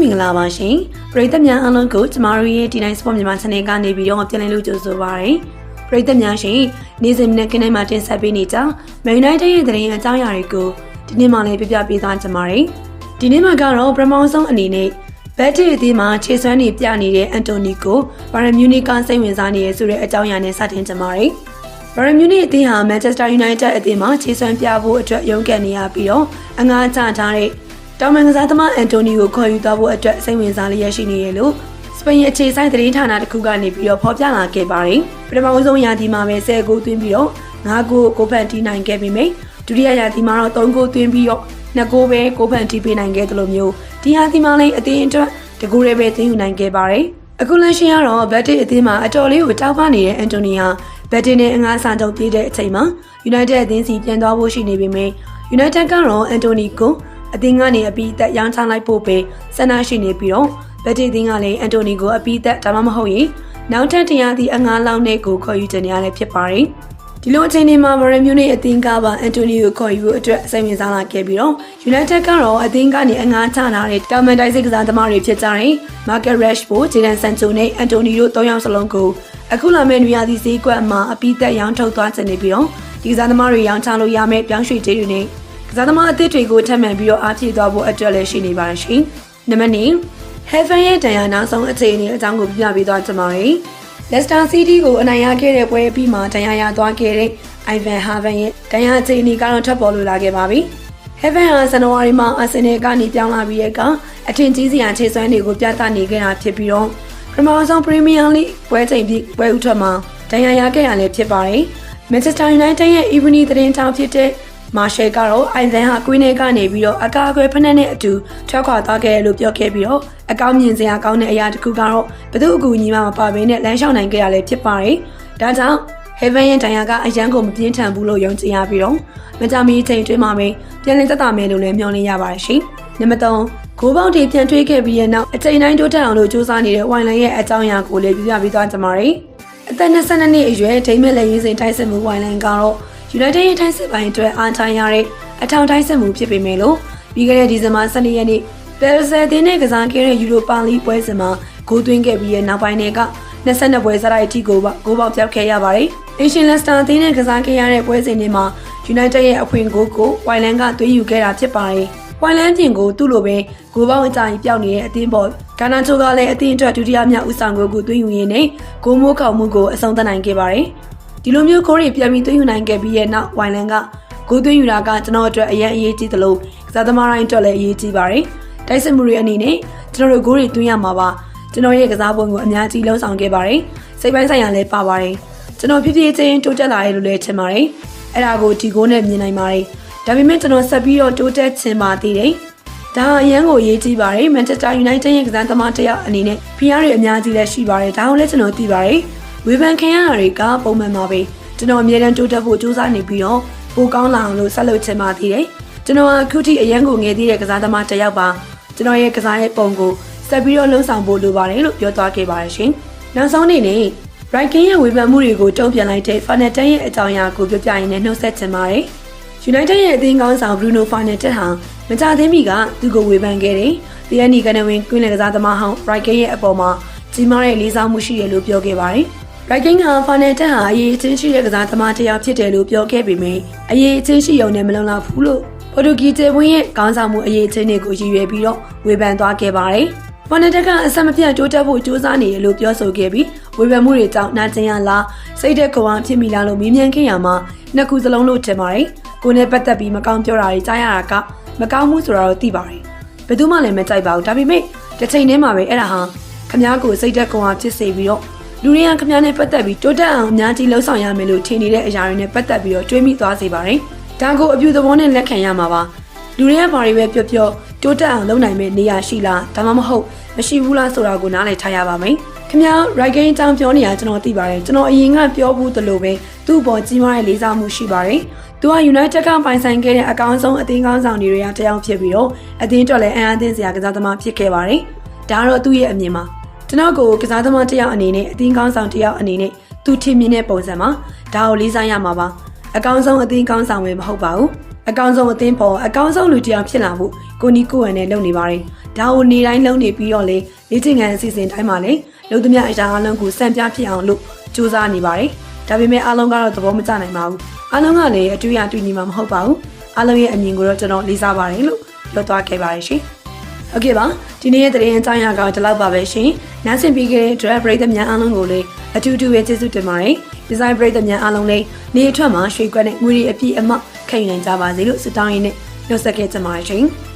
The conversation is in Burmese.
င်္ဂလာပါရှင်ပရိသတ်များအားလုံးကိုကျမတို့ရဲ့ဒီတိုင်းစပေါ့မြန်မာ channel ကနေပြီးတော့ပြန်လည်လို့ကြိုဆိုပါရစေပရိသတ်များရှင်နေ့စဉ်နေ့ကနေ့မှာတင်ဆက်ပေးနေကြမန်ယူနိုက်တက်ရဲ့သတင်းအကြောင်းအရာတွေကိုဒီနေ့မှလည်းပြပြပေးသွားကြပါမယ်ဒီနေ့မှာကတော့ပထမဆုံးအနေနဲ့ဘက်တီအသင်းမှာခြေစွမ်းနေပြနေတဲ့အန်တိုနီကိုဘာရမြူနစ်ကစိတ်ဝင်စားနေရဆိုတဲ့အကြောင်းအရာနဲ့စတင်ကြပါမယ်ဘာရမြူနစ်အသင်းဟာမန်ချက်စတာယူနိုက်တက်အသင်းမှာခြေစွမ်းပြဖို့အတွက်ရုန်းကန်နေရပြီးတော့အငှားချထားတဲ့တောင်မန်ကစားသမားအန်တိုနီကိုခေါ်ယူသွားဖို့အတွက်စိတ်ဝင်စားလျက်ရှိနေရလို့စပိန်အခြေစိုက်သတင်းဌာနတစ်ခုကနေပြီးတော့ဖော်ပြလာခဲ့ပါတယ်ပထမဆုံးရာသီမှာပဲ10ဂိုးသွင်းပြီးတော့9ဂိုးကိုဖန်တီးနိုင်ခဲ့ပြီးမိဒုတိယရာသီမှာတော့3ဂိုးသွင်းပြီးတော့2ဂိုးပဲကိုဖန်တီးပေးနိုင်ခဲ့တယ်လို့မျိုးဒီရာသီမှာလည်းအသင်းအတွက်တကူရဲပဲသွင်းယူနိုင်ခဲ့ပါတယ်အခုလက်ရှိကတော့ဘက်တစ်အသင်းမှာအတော်လေးကိုတောက်ပနေတဲ့အန်တိုနီဟာဘက်တစ်နဲ့အငှားဆောင်ကြုံပြေးတဲ့အချိန်မှာ United အသင်းစီပြန်သွားဖို့ရှိနေပေမယ့် United ကတော့အန်တိုနီကိုအသင်းကနေအပြီးသက်ရောင်းချလိုက်ဖို့ပဲဆန္ဒရှိနေပြီးတော့ဘက်တီအသင်းကလည်းအန်တိုနီကိုအပြီးသက်ဒါမှမဟုတ်ရင်နောက်ထပ်တရားသည့်အငှားလောက်နဲ့ကိုခေါ်ယူချင်ရတဲ့ဖြစ်ပါတယ်ဒီလိုအချိန်ဒီမှာဗရမြူနစ်အသင်းကပါအန်တိုနီကိုခေါ်ယူဖို့အတွက်စိတ်ဝင်စားလာခဲ့ပြီးတော့ United ကတော့အသင်းကနေအငှားချထားတဲ့တာမန်တိုက်စစ်ကစားသမားတွေဖြစ်ကြတဲ့ Marcus Rashford, Jadon Sancho နဲ့ Anthony တို့၃ယောက်စလုံးကိုအခုလာမယ့်နွေရာသီဈေးကွက်မှာအပြီးသက်ရောင်းထုတ်သွားချင်နေပြီးတော့ဒီကစားသမားတွေရောင်းချလို့ရမယ့်ပြောင်းရွှေ့ကြေးတွေနဲ့ကစားသမားအသစ်တွေကိုထပ်မံပြီးတော့အားဖြည့်သွားဖို့အတွက်လည်းရှိနေပါတယ်ရှင်။နံပါတ်2 Heaven ရဲ့တန်ရာနောက်ဆုံးအခြေအနေအကြောင်းကိုပြပြပေးသွားကြပါမယ်။ Leicester City ကိုအနိုင်ရခဲ့တဲ့ပွဲအပြီးမှာတန်ရာရသွားခဲ့တဲ့ Ivan Haven ရဲ့တန်ရာအခြေအနေကတော့ထပ်ပေါ်လို့လာခဲ့ပါပြီ။ Heaven ဟာဇန်နဝါရီမှာ Arsenal ကနေပြောင်းလာပြီးတဲ့အခါအထင်ကြီးစရာခြေစွမ်းတွေကိုပြသနေခဲ့တာဖြစ်ပြီးတော့ပထမဆုံး Premier League ပွဲချိန်ပြီးပွဲဥထွက်မှာတန်ရာရခဲ့ရလည်းဖြစ်ပါတယ်။ Manchester United ရဲ့ Evening သတင်းထောက်ဖြစ်တဲ့မာရှယ်ကတော့အိုင်ဗန်ဟာကွင်းထဲကနေပြီးတော့အကာအကွယ်ဖက်နဲ့အတူထွက်ခွာသွားခဲ့လို့ပြောခဲ့ပြီးတော့အကောင်းမြင်စရာကောင်းတဲ့အရာတစ်ခုကတော့ဘယ်သူအကူအညီမှမပါဘဲနဲ့လမ်းလျှောက်နိုင်ခဲ့ရလဲဖြစ်ပါတယ်။ဒါကြောင့် Heaven ရဲ့တန်ရာကအရန်ကိုမပြင်းထန်ဘူးလို့ယုံကြည်ရပြီးတော့မကြမီချိန်တွင်းမှာပဲပြန်လည်သက်သာမယ်လို့လည်းမျှော်လင့်ရပါတယ်ရှင်။နံပါတ်3ဂိုးပေါက်တွေပြန်ထွေးခဲ့ပြီးတဲ့နောက်အချိန်တိုင်းတိုးတက်အောင်လို့စူးစမ်းနေတဲ့ဝိုင်လန်ရဲ့အကြောင်းအရာကိုလည်းပြပြပေးသွားကြပါမယ်။အသက်22နှစ်အရွယ်ဒိမ့်မဲ့လက်ရင်းစင်တိုက်စစ်မှုဝိုင်လန်ကတော့ United ရဲ့ထိုင်းစစ်ပိုင်းအတွက်အားထားရတဲ့အထောင်တိုင်းစစ်မှုဖြစ်ပေမဲ့လို့ပြီးခဲ့တဲ့ဒီဇင်ဘာ12ရက်နေ့ဘယ်လ်ဆယ်အသင်းနဲ့ကစားခဲ့တဲ့ယူရိုပါလိပွဲစဉ်မှာဂိုးသွင်းခဲ့ပြီးတဲ့နောက်ပိုင်းတွေက22ပွဲစရိုက်အထိကိုပေါက်ပြောက်ခဲ့ရပါတယ်။ Asian Leicester အသင်းနဲ့ကစားခဲ့ရတဲ့ပွဲစဉ်တွေမှာ United ရဲ့အခွင့်ဂိုးကိုဝိုင်လန်ကသွင်းယူခဲ့တာဖြစ်ပါတယ်။ဝိုင်လန်ပြင်ကိုသူ့လိုပဲဂိုးပေါက်အကြိုင်ပြောက်နေတဲ့အသင်းပေါ်ဂါနာချိုကလည်းအသင်းအတွက်ဒုတိယမြောက်ဦးဆောင်ဂိုးကိုသွင်းယူရင်းနဲ့ဂိုးမိုးခေါမှုကိုအဆုံးသတ်နိုင်ခဲ့ပါတယ်။ဒီလိုမျိုးဂိုးတွေပြန်ပြီးသွင်းယူနိုင်ခဲ့ပြီးတဲ့နောက်ဝိုင်လန်ကဂိုးသွင်းယူတာကကျွန်တော်အတွက်အရင်အရေးကြီးသလိုကစားသမားတိုင်းအတွက်လည်းအရေးကြီးပါတယ်။တိုက်စစ်မှုတွေအနေနဲ့ကျွန်တော်တို့ဂိုးတွေသွင်းရမှာပါ။ကျွန်တော်ရဲ့ကစားပုံကိုအများကြီးလှုံ့ဆော်ခဲ့ပါတယ်။စိတ်ပိုင်းဆိုင်ရာလည်းပါပါတယ်။ကျွန်တော်ဖြည်းဖြည်းချင်းတိုးတက်လာတယ်လို့လည်းထင်ပါတယ်။အဲ့ဒါကိုဒီဂိုးနဲ့မြင်နိုင်ပါတယ်။ဒါပေမဲ့ကျွန်တော်ဆက်ပြီးတော့တိုးတက်ချင်ပါသေးတယ်။ဒါအရန်ကိုရေးကြည့်ပါတယ်။ Manchester United ရဲ့ကစားသမားတစ်ယောက်အနေနဲ့ဖိအားတွေအများကြီးလည်းရှိပါတယ်။ဒါကိုလည်းကျွန်တော်သိပါတယ်။ဝေဖန်ခံရတာတွေကပုံမှန်ပါပဲ။ကျွန်တော်အမြဲတမ်းတိုးတက်ဖို့ကြိုးစားနေပြီးတော့ပိုကောင်းလာအောင်လို့ဆက်လုပ်ချင်ပါသေးတယ်။ကျွန်တော်အခုထိအရန်ကိုငယ်သေးတဲ့ကစားသမားတစ်ယောက်ပါ။ကျွန်တော်ရဲ့ကစားတဲ့ပုံကိုဆက်ပြီးတော့လှုံ့ဆော်ဖို့လိုပါတယ်လို့ပြောသွားခဲ့ပါတယ်ရှင်။နောက်ဆုံးအနေနဲ့ Brighton ရဲ့ဝေဖန်မှုတွေကိုတုံ့ပြန်လိုက်တဲ့ Fernandes ရဲ့အကြောင်းအရာကိုပြောပြရင်းနဲ့နှုတ်ဆက်ချင်ပါတယ်။ United ရဲ့အသင်းကောင်းဆောင် Bruno Fernandes ဟာမကြသေးမီကသူ့ကိုဝေဖန်ခဲ့တယ်။တရားနီကနေဝင်ကွင်းလယ်ကစားသမားဟောင်း Brighton ရဲ့အပေါ်မှာကြီးမားတဲ့လေးစားမှုရှိတယ်လို့ပြောခဲ့ပါတယ်။ Brighton က Fernandes ဟာအရေးအချင်းရှိတဲ့ကစားသမားတစ်ယောက်ဖြစ်တယ်လို့ပြောခဲ့ပေမယ့်အရေးအချင်းရှိုံနဲ့မလုံလောက်ဘူးလို့ပေါ်တူဂီတေဝင်းရဲ့ကောင်းဆောင်မှုအရေးအချင်းတွေကိုရည်ရွယ်ပြီးတော့ဝေဖန်သွားခဲ့ပါတယ်။ Fernandes ကအဆက်မပြတ်တိုးတက်ဖို့ကြိုးစားနေတယ်လို့ပြောဆိုခဲ့ပြီးဝေဖန်မှုတွေကြောင့်နာကျင်ရလားစိတ်သက်ကွာဖြစ်မိလားလို့မေးမြန်းခဲ့ရမှာနှစ်ခုစလုံးလို့ထင်ပါတယ်။ကိုယ်နဲ့ပတ်သက်ပြီးမကောင်းပြောတာတွေကြားရတာကမကောင်းမှုဆိုတာတော့သိပါတယ်။ဘယ်သူမှလည်းမကြိုက်ပါဘူး။ဒါပေမဲ့တစ်ချိန်တည်းမှာပဲအဲ့ဒါဟာခမားကိုစိတ်သက်ကွာဖြစ်စေပြီးတော့လူတွေကခမားနဲ့ပတ်သက်ပြီးတိုးတက်အောင်အများကြီးလှုံ့ဆော်ရမယ်လို့ထင်နေတဲ့အရာတွေနဲ့ပတ်သက်ပြီးတော့တွေးမိသွားစေပါတယ်။ဒါကိုအပြူသဘောနဲ့လက်ခံရမှာပါ။လူတွေကဘာတွေပဲပြောတိုးတက်အောင်လုပ်နိုင်မယ့်နေရာရှိလားဒါမှမဟုတ်မရှိဘူးလားဆိုတာကိုနားလည်ထားရပါမယ်။ခင်ဗျား right game အကြောင်းပြောနေတာကျွန်တော်သိပါတယ်။ကျွန်တော်အရင်ကပြောဘူးသလိုပဲသူ့ဘောကြီးမားတဲ့လေးစားမှုရှိပါတယ်။သူက United ကပိုင်ဆိုင်ခဲ့တဲ့အကောင်းဆုံးအသင်းကောင်းဆောင်တွေကတယောက်ဖြစ်ပြီးတော့အသင်းအတွက်လည်းအံ့အားသင့်စရာကစားသမားဖြစ်ခဲ့ပါတယ်။ဒါကတော့သူ့ရဲ့အမြင်ပါ။ကျွန်တော်ကိုကစားသမားတစ်ယောက်အနေနဲ့အသင်းကောင်းဆောင်တစ်ယောက်အနေနဲ့သူထင်မြင်တဲ့ပုံစံမှာဒါကိုလေးစားရမှာပါ။အကောင်းဆုံးအသင်းကောင်းဆောင်ပဲမဟုတ်ပါဘူး။ အကောင်းဆုံးအသင်းပေါ်အကောင်းဆုံးလူတစ်ယောက်ဖြစ်လာဖို့ကိုနီကိုဝမ်နဲ့လုပ်နေပါတယ်။ဒါကိုနေတိုင်းလုပ်နေပြီးတော့လေလေ့ကျင့်ခန်းအစီအစဉ်တိုင်းမှာလေလုံသမျှအရာအလုံးကိုစံပြဖြစ်အောင်လို့စူးစမ်းနေပါတယ်။ဒါပေမဲ့အားလုံးကတော့သဘောမကျနိုင်ပါဘူး။အားလုံးကလည်းအတူရတူညီမှာမဟုတ်ပါဘူး။အားလုံးရဲ့အမြင်ကိုတော့ကျွန်တော်လေးစားပါတယ်လို့ပြောသွားခဲ့ပါတယ်ရှင်။ဟုတ်ကဲ့ပါဒီနေ့ရဲ့သတင်းအကြောင်းအရာကဒီလောက်ပါပဲရှင်။နားဆင်ပြီးခဲ့တဲ့အတွက်ပရိသတ်များအားလုံးကိုလည်းအထူးပဲကျေးဇူးတင်ပါတယ်။ဒီဇိုင်းပရိသတ်များအားလုံးလည်းနေအထွက်မှာရွှေကွက်နဲ့ငွေတွေအပြည့်အမောက်ခံယူနိုင်ကြပါစေလို့ဆုတောင်းရင်းနဲ့နှုတ်ဆက်ခဲ့ကြပါရှင်။